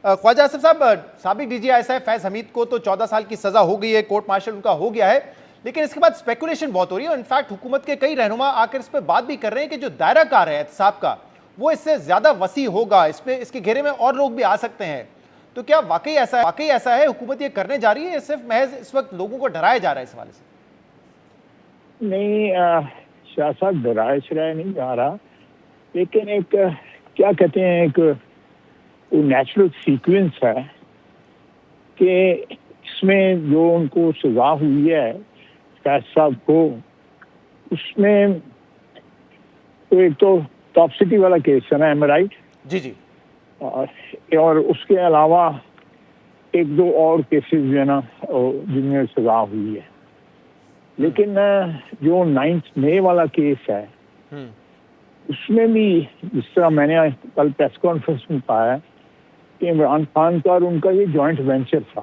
خواجہ آصف صاحب، سابق D G I S I فیض حمید کو تو 14 سال کی سزا ہو گئی ہے، کورٹ مارشل ان کا ہو گیا ہے، لیکن اس کے بعد اسپیکولیشن بہت ہو رہی ہے، اور انفیکٹ حکومت کے کئی رہنما آ کر اس پہ بات بھی کر رہے ہیں کہ جو دائرہ کار ہے احتساب کا وہ اس سے زیادہ وسیع ہوگا، اس کے گھیرے میں اور لوگ بھی آ سکتے ہیں. تو کیا واقعی ایسا ہے حکومت یہ کرنے جا رہی ہے، صرف محض اس وقت لوگوں کو ڈرایا جا رہا ہے اس حوالے سے؟ نہیں، شاہ صاحب ڈرائے شرائے نہیں جا رہا، لیکن ایک کیا کہتے ہیں، ایک نیچرل سیکوینس ہے کہ اس میں جو ان کو سزا ہوئی ہے فیض صاحب کو، اس میں تو ایک تو ٹاپ سٹی والا کیس ہے نا، ایم رائٹ؟ جی. اور اس کے علاوہ ایک دو اور کیسز جو ہے نا جن میں سزا ہوئی ہے. لیکن جو 9 مئی والا کیس ہے اس میں بھی جس طرح میں نے کل پریس کانفرنس میں کہا ہے کہ عمران خان کا اور ان کا یہ جوائنٹ وینچر تھا.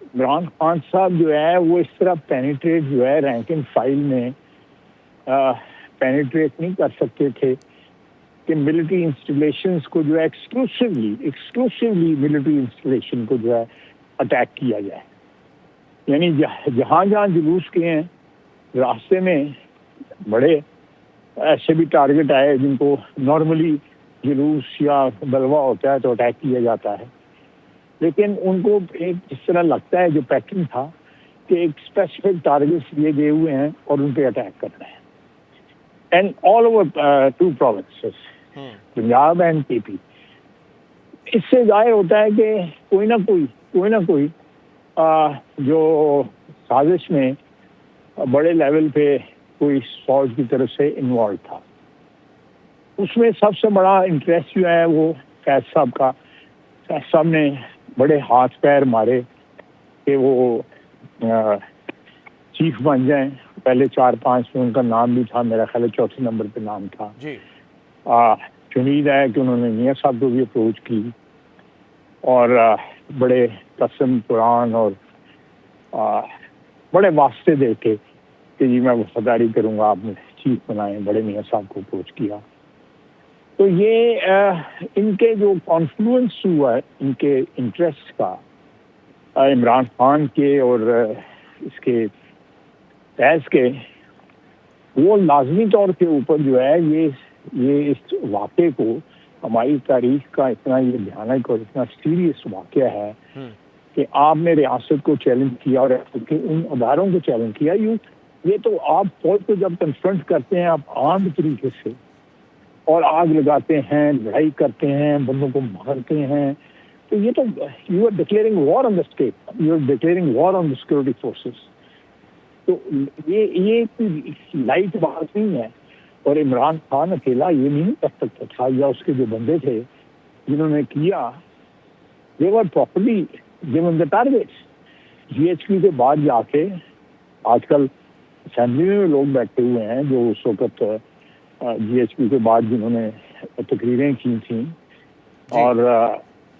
عمران خان صاحب جو ہے وہ اس طرح پینیٹریٹ جو ہے رینک اینڈ فائل میں پینیٹریٹ نہیں کر سکتے تھے کہ ملٹری انسٹالیشنز کو جو ہے ایکسکلوسیولی ملٹری انسٹالیشن کو جو ہے اٹیک کیا جائے. یعنی جہاں جہاں جلوس کیے ہیں راستے میں بڑے ایسے بھی ٹارگٹ آئے جن کو نارملی جلوس یا بلوا ہوتا ہے تو اٹیک کیا جاتا ہے، لیکن ان کو ایک جس طرح لگتا ہے جو پیٹرن تھا کہ ایک اسپیسیفک ٹارگیٹس دیے گئے ہوئے ہیں اور ان پہ اٹیک کرنا ہے. And all over 2 provinces, Punjab and کے پی. اس سے ظاہر ہوتا ہے کہ کوئی نہ کوئی جو سازش میں بڑے لیول پہ کوئی فوج کی طرف سے انوالو تھا. اس میں سب سے بڑا انٹرسٹ جو ہے وہ فیض صاحب کا. فیض صاحب نے بڑے ہاتھ پیر مارے کہ وہ چیف بن جائیں. پہلے 4-5 میں ان کا نام بھی تھا، میرا خیال ہے 4تھے نمبر پہ نام تھا. امید ہے کہ انہوں نے میاں صاحب کو بھی اپروچ کی اور بڑے قسم قرآن اور بڑے واسطے دے کے کہ جی میں وفاداری کروں گا، آپ نے چیف بنائیں. بڑے میاں صاحب کو اپروچ کیا. تو یہ ان کے جو کانفلوئنس ہوا ہے ان کے انٹرسٹ کا، عمران خان کے اور اس کے فیض کے، وہ لازمی طور کے اوپر جو ہے یہ اس واقعے کو، ہماری تاریخ کا اتنا یہ بھیانک اور اتنا سیریس واقعہ ہے کہ آپ نے ریاست کو چیلنج کیا اور ان اداروں کو چیلنج کیا. یہ تو آپ فوج کو جب کنفرنٹ کرتے ہیں آپ عام طریقے سے اور آگ لگاتے ہیں، لڑائی کرتے ہیں، بندوں کو مارتے ہیں، تو یہ تو you are declaring war on the state, you are declaring war on the security forces. تو یہ لائٹ بات نہیں ہے. اور عمران خان اکیلا یہ نہیں کر سکتا تھا، یا اس کے جو بندے تھے جنہوں نے کیا، they were properly given the targets. GHQ کے بعد جا کے آج کل اسمبلی میں لوگ بیٹھے ہوئے ہیں جو اس وقت GHQ کے بعد جنہوں نے تقریریں کی تھیں اور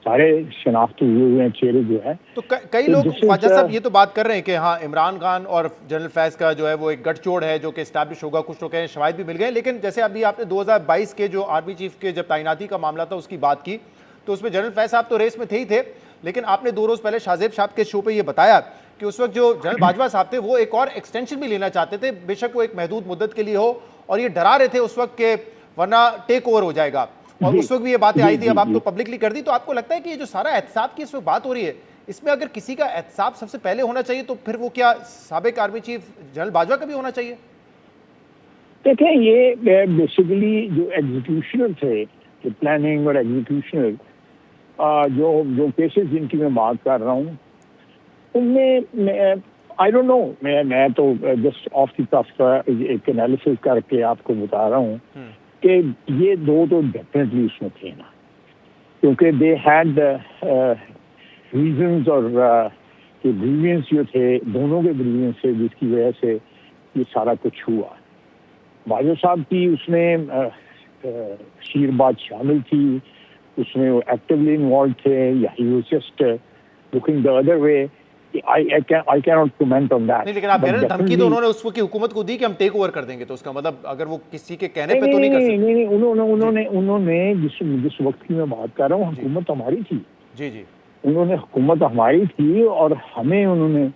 سارے شناخت ہوئے ہیں چہرے جو ہے. تو کئی لوگ خواجہ صاحب یہ تو بات کر رہے ہیں کہ ہاں عمران خان اور جنرل فیض کا جو ہے وہ ایک گٹھ جوڑ ہے جو کہ اسٹیبلش ہوگا. کچھ لوگ ہیں شواہد بھی مل گئے، لیکن جیسے ابھی آپ نے 2022 کے جو آرمی چیف کے جب تعیناتی کا معاملہ تھا اس کی بات کی، تو اس میں جنرل فیض صاحب تو ریس میں تھے ہی تھے، لیکن آپ نے 2 روز پہلے شاہ زیب صاحب کے شو پہ یہ بتایا کہ اس وقت جو جنرل باجوہ صاحب تھے وہ ایک اور ایکسٹینشن بھی لینا چاہتے تھے، بے شک وہ ایک محدود مدت کے لیے ہو، اور یہ ڈرا رہے تھے اس وقت کہ ورنہ ٹیک اوور ہو جائے گا. اور اس وقت بھی یہ باتیں آئی تھی، اب آپ تو پبلکلی کر دی. تو آپ کو لگتا ہے کہ یہ جو سارا احتساب کی اس وقت بات ہو رہی ہے، اس میں اگر کسی کا احتساب سب سے پہلے ہونا چاہیے تو پھر وہ کیا سابق آرمی چیف جنرل باجوہ کا بھی ہونا چاہیے؟ دیکھیں، یہ بیسیکلی جو ایگزیکیوشنر تھے، جو پلاننگ اور ایگزیکیوشنر، جو کیسز جن کی میں بات کر رہا ہوں ان میں آئی ڈونٹ نو، میں تو جسٹ آف دی کف ایک انالیسس کر کے آپ کو بتا رہا ہوں کہ یہ 2 تو ڈیفینیٹلی اس میں تھے نا، کیونکہ دے ہیڈ ریزنز اور گریوینس جو تھے دونوں کے گریوینس سے جس کی وجہ سے یہ سارا کچھ ہوا. باجوہ صاحب کی اس میں شیر بات شامل تھی، اس میں وہ ایکٹیولی انوالو تھے، یا he was just looking the other way. I cannot comment on that. نہیں لیکن آپ کہہ رہے ہیں دھمکی تو انہوں نے اس وقت کی حکومت کو دی کہ ہم ٹیک اوور کر دیں گے، تو اس کا مطلب اگر وہ کسی کے کہنے پہ تو نہیں کر سکتے؟ نہیں، انہوں نے جس وقت کی میں بات کر رہا ہوں، حکومت ہماری تھی. جی جی، انہوں نے حکومت ہماری تھی اور ہمیں انہوں نے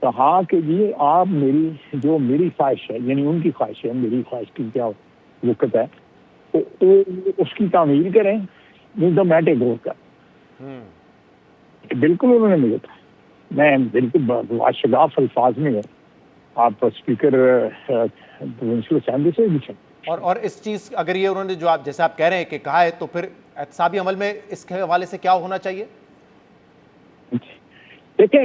کہا کہ جی آپ میری خواہش ہے، یعنی ان کی خواہش ہے، میری خواہش کی کیا وقت ہے، تو اس کی تعمیل کریں، نہیں تو میں ٹیک اوور کر. بالکل انہوں نے مجھے کہا، میں بالکل شگاف الفاظ میں آپ اسپیکر پروونشل اسمبلی سے بھی. اور اس چیز اگر یہ انہوں نے جو آپ جیسے آپ کہہ رہے ہیں کہ کہا ہے، تو پھر احتسابی عمل میں اس کے حوالے سے کیا ہونا چاہیے؟ دیکھیں،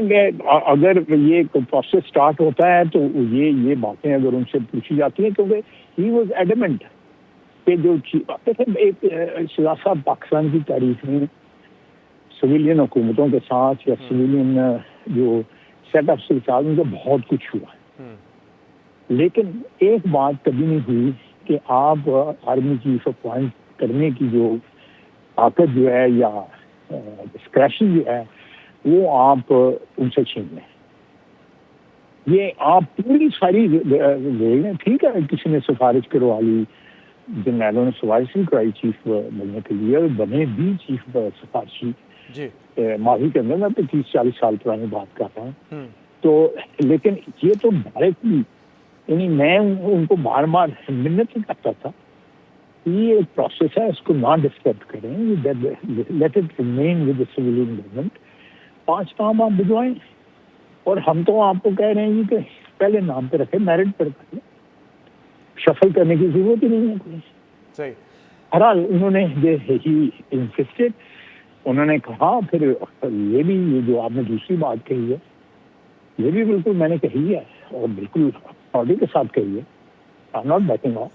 اگر یہ پروسیس سٹارٹ ہوتا ہے تو یہ باتیں اگر ان سے پوچھی جاتی ہیں، کیونکہ ہی واز ایڈمنٹ کہ جو ایک شہزاد صاحب پاکستان کی تاریخ میں سویلین حکومتوں کے ساتھ یا سویلین جو سیٹ اپ سے ساتھ ان کا بہت کچھ ہوا ہے، لیکن ایک بات کبھی نہیں ہوئی کہ آپ آرمی چیف اپوائنٹ کرنے کی جو طاقت جو ہے یا ڈسکریشن جو ہے وہ آپ ان سے چھین لیں. یہ آپ پوری ساری لیں، ٹھیک ہے کسی نے سفارش کروا لی، جنرلوں نے سفارش بھی کرائی چیف بننے کے لیے، بنے بھی چیف سفارشی ماضی کے اندر، میں 30-40 سال پرانی بات کر رہا ہوں. تو لیکن یہ تو ڈائریکٹلی، یعنی میں ان کو بار بار منت کرتا تھا، یہ ایک پروسیس ہے، اس کو نہ ڈسٹرب کریں، late it remain with the civilian government. 5 کام آپ بھجوائیں، اور ہم تو آپ کو کہہ رہے ہیں کہ پہلے نام پہ رکھیں، میرٹ پر رکھیں، شفل کرنے کی ضرورت ہی نہیں ہے کوئی. صحیح. بہرحال انہوں نے انسسٹڈ، انہوں نے کہا. پھر یہ بھی جو آپ نے دوسری بات کہی ہے، یہ بھی بالکل میں نے کہی ہے اور بالکل پارٹی کے ساتھ کہی ہے. I'm not backing off.